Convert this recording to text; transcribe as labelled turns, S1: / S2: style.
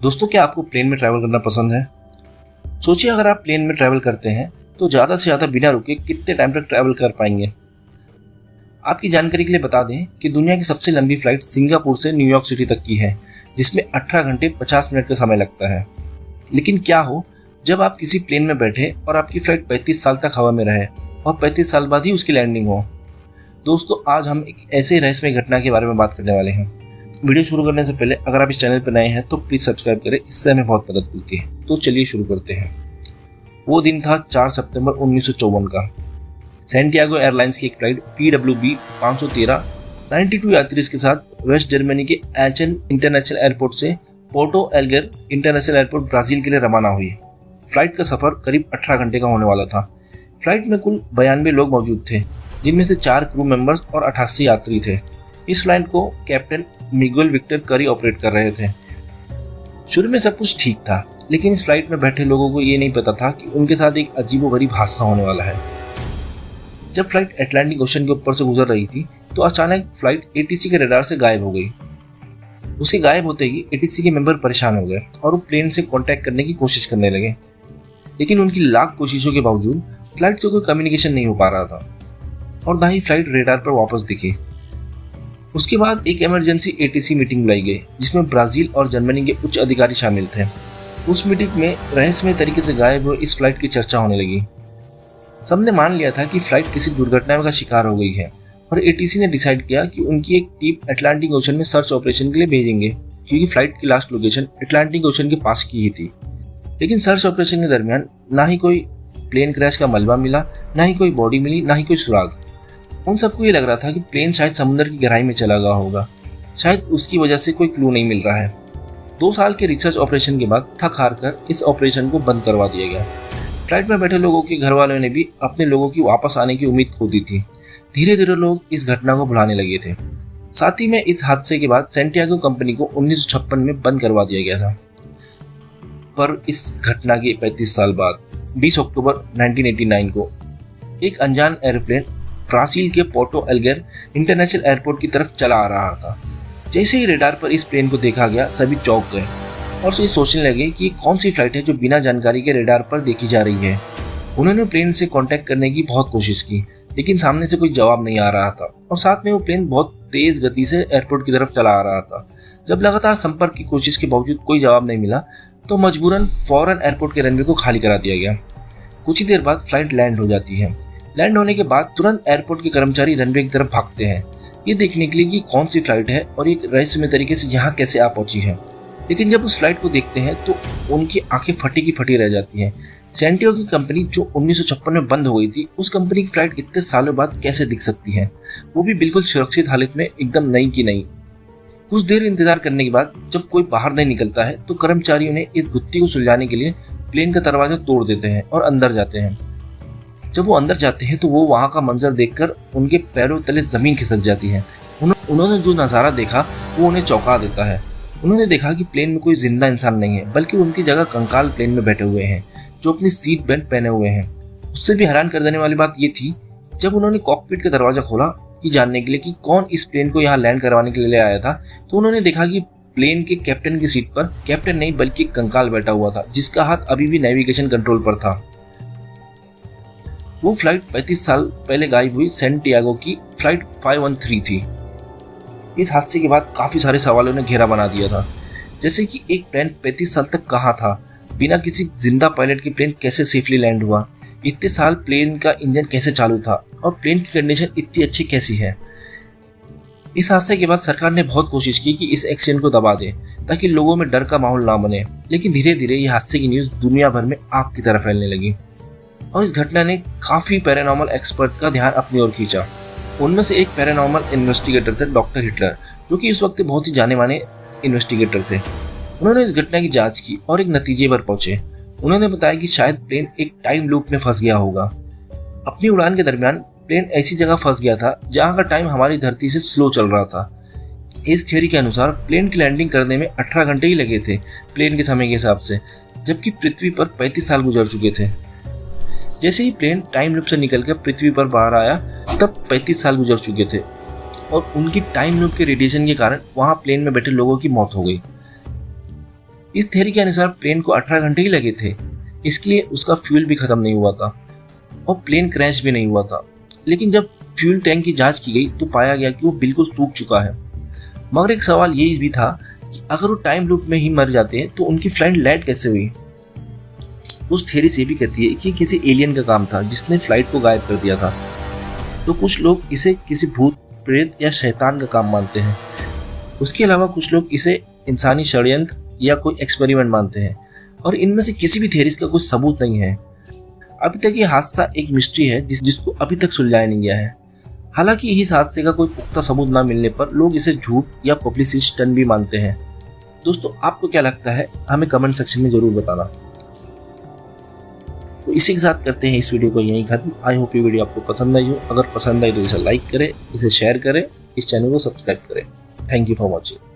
S1: दोस्तों, क्या आपको प्लेन में ट्रैवल करना पसंद है? सोचिए, अगर आप प्लेन में ट्रैवल करते हैं तो ज़्यादा से ज़्यादा बिना रुके कितने टाइम तक ट्रैवल कर पाएंगे। आपकी जानकारी के लिए बता दें कि दुनिया की सबसे लंबी फ्लाइट सिंगापुर से न्यूयॉर्क सिटी तक की है, जिसमें 18 घंटे 50 मिनट का समय लगता है। लेकिन क्या हो जब आप किसी प्लेन में बैठे और आपकी फ्लाइट 35 साल तक हवा में रहे और 35 साल बाद ही उसकी लैंडिंग हो। दोस्तों, आज हम एक ऐसे रहस्यमय घटना के बारे में बात करने वाले हैं। वीडियो शुरू करने से पहले अगर आप इस चैनल पर नए हैं तो प्लीज़ सब्सक्राइब करें, इससे हमें बहुत मदद मिलती है। तो चलिए शुरू करते हैं। वो दिन था 4 सितंबर 1954 का। सैंटियागो एयरलाइंस की एक फ्लाइट PWB 513 92 यात्री के साथ वेस्ट जर्मनी के एचेन इंटरनेशनल एयरपोर्ट से Porto Alegre international airport Brazil के लिए रवाना हुई। फ्लाइट का सफ़र करीब 18 घंटे का होने वाला था। फ्लाइट में कुल 92 लोग मौजूद थे, जिनमें से 4 क्रू मेंबर्स और 88 यात्री थे। इस फ्लाइट को कैप्टन मिगुएल विक्टर करी ऑपरेट कर रहे थे। शुरू में सब कुछ ठीक था, लेकिन इस फ्लाइट में बैठे लोगों को ये नहीं पता था कि उनके साथ एक अजीबोगरीब हादसा होने वाला है। जब फ्लाइट अटलांटिक ओशन के ऊपर से गुजर रही थी तो अचानक फ्लाइट ATC के रडार से गायब हो गई। उसके गायब होते ही ATC के मेंबर परेशान हो गए और वो प्लेन से कांटेक्ट करने की कोशिश करने लगे, लेकिन उनकी लाख कोशिशों के बावजूद फ्लाइट से कोई कम्युनिकेशन नहीं हो पा रहा था और ना ही फ्लाइट रडार पर वापस दिखी। उसके बाद एक इमरजेंसी ATC मीटिंग बुलाई गई, जिसमें ब्राज़ील और जर्मनी के उच्च अधिकारी शामिल थे। उस मीटिंग में रहस्यमय तरीके से गायब हुए इस फ्लाइट की चर्चा होने लगी। सबने मान लिया था कि फ्लाइट किसी दुर्घटना का शिकार हो गई है और ATC ने डिसाइड किया कि उनकी एक टीम अटलांटिक ओशन में सर्च ऑपरेशन के लिए भेजेंगे, क्योंकि फ्लाइट की लास्ट लोकेशन अटलांटिक ओशन के पास की ही थी। लेकिन सर्च ऑपरेशन के दरमियान ना ही कोई प्लेन क्रैश का मलबा मिला, ना ही कोई बॉडी मिली, ना ही कोई सुराग। उन सबको ये लग रहा था कि प्लेन शायद समुद्र की गहराई में चला गया होगा, शायद उसकी वजह से कोई क्लू नहीं मिल रहा है। 2 साल के रिसर्च ऑपरेशन के बाद थक हार कर इस ऑपरेशन को बंद करवा दिया गया। फ्लाइट में बैठे लोगों के घर वालों ने भी अपने लोगों की वापस आने की उम्मीद खो दी थी। धीरे धीरे लोग इस घटना को भुलाने लगे थे। साथ ही में इस हादसे के बाद सैंटियागो कंपनी को 1956 में बंद करवा दिया गया था। पर इस घटना के 35 साल बाद 20 अक्टूबर 1989 को एक अनजान एयरप्लेन ब्राज़ील के पोर्टो एल्गर इंटरनेशनल एयरपोर्ट की तरफ चला आ रहा था। जैसे ही रडार पर इस प्लेन को देखा गया, सभी चौंक गए और सोचने लगे कि कौन सी फ्लाइट है जो बिना जानकारी के रडार पर देखी जा रही है। उन्होंने प्लेन से कांटेक्ट करने की बहुत कोशिश की, लेकिन सामने से कोई जवाब नहीं आ रहा था और साथ में वो प्लेन बहुत तेज गति से एयरपोर्ट की तरफ चला आ रहा था। जब लगातार संपर्क की कोशिश के बावजूद कोई जवाब नहीं मिला तो मजबूरन फौरन एयरपोर्ट के रनवे को खाली करा दिया गया। कुछ ही देर बाद फ्लाइट लैंड हो जाती है। लैंड होने के बाद तुरंत एयरपोर्ट के कर्मचारी रनवे की तरफ भागते हैं, ये देखने के लिए कि कौन सी फ्लाइट है और एक रहस्यमय तरीके से यहाँ कैसे आ पहुंची है। लेकिन जब उस फ्लाइट को देखते हैं तो उनकी आंखें फटी की फटी रह जाती हैं। सैंटियागो की कंपनी जो 1956 में बंद हो गई थी, उस कंपनी की फ्लाइट इतने सालों बाद कैसे दिख सकती है, वो भी बिल्कुल सुरक्षित हालत में, एकदम नई की नई। कुछ देर इंतजार करने के बाद जब कोई बाहर नहीं निकलता है तो कर्मचारियों ने इस गुत्थी को सुलझाने के लिए प्लेन का दरवाजा तोड़ देते हैं और अंदर जाते हैं। जब वो अंदर जाते हैं तो वो वहाँ का मंजर देखकर उनके पैरों तले जमीन खिसक जाती है। उन्होंने जो नज़ारा देखा वो उन्हें चौंका देता है। उन्होंने देखा कि प्लेन में कोई जिंदा इंसान नहीं है, बल्कि उनकी जगह कंकाल प्लेन में बैठे हुए हैं जो अपनी सीट बेल्ट पहने हुए हैं। उससे भी हैरान कर देने वाली बात ये थी, जब उन्होंने कॉकपिट का दरवाजा खोला ये जानने के लिए कि कौन इस प्लेन को यहाँ लैंड करवाने के लिए ले आया था, तो उन्होंने देखा कि प्लेन के कैप्टन की सीट पर कैप्टन नहीं बल्कि कंकाल बैठा हुआ था, जिसका हाथ अभी भी नेविगेशन कंट्रोल पर था। वो फ्लाइट 35 साल पहले गायब हुई सैंटियागो की फ्लाइट 513 थी। इस हादसे के बाद काफ़ी सारे सवालों ने घेरा बना दिया था, जैसे कि एक प्लेन 35 साल तक कहाँ था, बिना किसी जिंदा पायलट की प्लेन कैसे सेफली लैंड हुआ, इतने साल प्लेन का इंजन कैसे चालू था और प्लेन की कंडीशन इतनी अच्छी कैसी है। इस हादसे के बाद सरकार ने बहुत कोशिश की कि इस एक्सीडेंट को दबा दे ताकि लोगों में डर का माहौल ना बने, लेकिन धीरे धीरे ये हादसे की न्यूज़ दुनिया भर में आग की तरह फैलने लगी और इस घटना ने काफ़ी पैरानॉर्मल एक्सपर्ट का ध्यान अपनी ओर खींचा। उनमें से एक पैरानॉर्मल इन्वेस्टिगेटर थे डॉक्टर हिटलर, जो कि इस वक्त बहुत ही जाने माने इन्वेस्टिगेटर थे। उन्होंने इस घटना की जांच की और एक नतीजे पर पहुंचे। उन्होंने बताया कि शायद प्लेन एक टाइम लूप में फंस गया होगा। अपनी उड़ान के दरमियान प्लेन ऐसी जगह फंस गया था जहां का टाइम हमारी धरती से स्लो चल रहा था। इस थियोरी के अनुसार प्लेन की लैंडिंग करने में 18 घंटे ही लगे थे प्लेन के समय के हिसाब से, जबकि पृथ्वी पर 35 साल गुजर चुके थे। जैसे ही प्लेन टाइम लूप से निकलकर पृथ्वी पर बाहर आया तब 35 साल गुजर चुके थे और उनकी टाइम लूप के रेडिएशन के कारण वहां प्लेन में बैठे लोगों की मौत हो गई। इस थ्योरी के अनुसार प्लेन को 18 घंटे ही लगे थे, इसलिए उसका फ्यूल भी खत्म नहीं हुआ था और प्लेन क्रैश भी नहीं हुआ था। लेकिन जब फ्यूल टैंक की जांच की गई तो पाया गया कि वो बिल्कुल सूख चुका है। मगर एक सवाल ये भी था कि अगर वो टाइम लूप में ही मर जाते हैं तो उनकी फ्लाइट लैंड कैसे हुई। उस थ्योरी से भी कहती है कि किसी एलियन का काम था जिसने फ्लाइट को गायब कर दिया था। तो कुछ लोग इसे किसी भूत प्रेत या शैतान का काम मानते हैं। उसके अलावा कुछ लोग इसे इंसानी षड्यंत्र या कोई एक्सपेरिमेंट मानते हैं और इनमें से किसी भी थ्योरीज का कोई सबूत नहीं है। अभी तक ये हादसा एक मिस्ट्री है जिसको अभी तक सुलझाया नहीं गया है। हालांकि इस हादसे का कोई पुख्ता सबूत ना मिलने पर लोग इसे झूठ या पब्लिसिटी स्टंट भी मानते हैं। दोस्तों, आपको क्या लगता है हमें कमेंट सेक्शन में जरूर बताना। तो इसी के साथ करते हैं इस वीडियो को यहीं खत्म। आई होप ये वीडियो आपको पसंद आई हो। अगर पसंद आई तो इसे लाइक करें, इसे शेयर करें, इस चैनल को सब्सक्राइब करें। Thank you for watching.